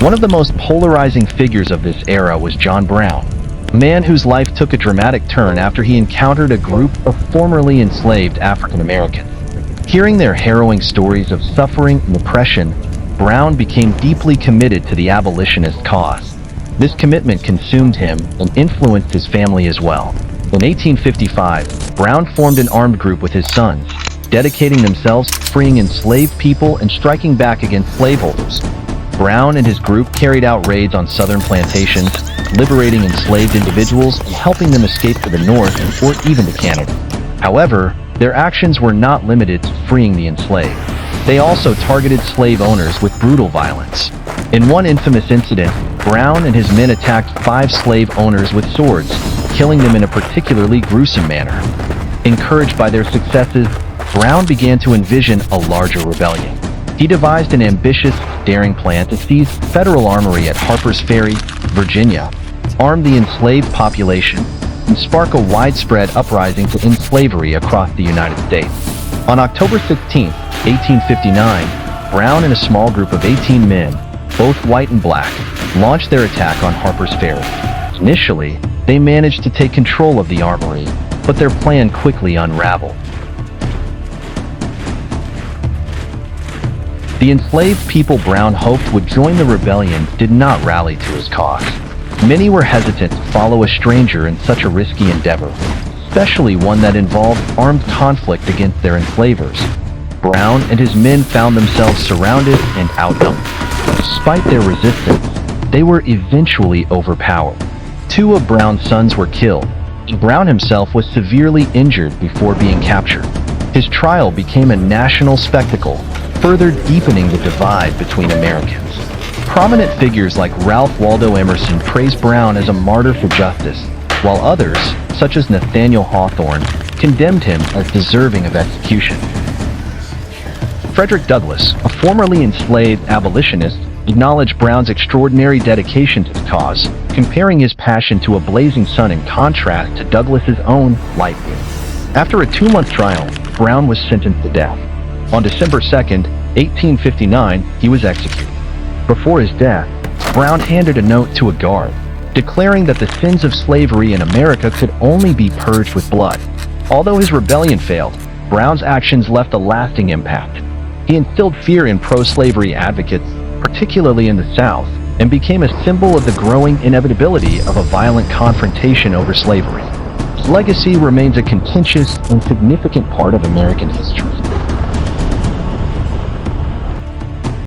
One of the most polarizing figures of this era was John Brown, a man whose life took a dramatic turn after he encountered a group of formerly enslaved African Americans. Hearing their harrowing stories of suffering and oppression, Brown became deeply committed to the abolitionist cause. This commitment consumed him and influenced his family as well. In 1855, Brown formed an armed group with his sons, dedicating themselves to freeing enslaved people and striking back against slaveholders. Brown and his group carried out raids on southern plantations, liberating enslaved individuals and helping them escape to the north or even to Canada. However, their actions were not limited to freeing the enslaved. They also targeted slave owners with brutal violence. In one infamous incident, Brown and his men attacked 5 slave owners with swords, killing them in a particularly gruesome manner. Encouraged by their successes, Brown began to envision a larger rebellion. He devised an ambitious, daring plan to seize federal armory at Harpers Ferry, Virginia, arm the enslaved population, and spark a widespread uprising to end slavery across the United States. On October 16, 1859, Brown and a small group of 18 men, both white and black, launched their attack on Harpers Ferry. Initially, they managed to take control of the armory, but their plan quickly unraveled. The enslaved people Brown hoped would join the rebellion did not rally to his cause. Many were hesitant to follow a stranger in such a risky endeavor, especially one that involved armed conflict against their enslavers. Brown and his men found themselves surrounded and outnumbered. Despite their resistance, they were eventually overpowered. 2 of Brown's sons were killed, and Brown himself was severely injured before being captured. His trial became a national spectacle, further deepening the divide between Americans. Prominent figures like Ralph Waldo Emerson praised Brown as a martyr for justice, while others, such as Nathaniel Hawthorne, condemned him as deserving of execution. Frederick Douglass, a formerly enslaved abolitionist, acknowledged Brown's extraordinary dedication to the cause, comparing his passion to a blazing sun in contrast to Douglass's own light years. After a 2-month trial, Brown was sentenced to death. On December 2, 1859, he was executed. Before his death, Brown handed a note to a guard, declaring that the sins of slavery in America could only be purged with blood. Although his rebellion failed, Brown's actions left a lasting impact. He instilled fear in pro-slavery advocates, particularly in the South, and became a symbol of the growing inevitability of a violent confrontation over slavery. His legacy remains a contentious and significant part of American history.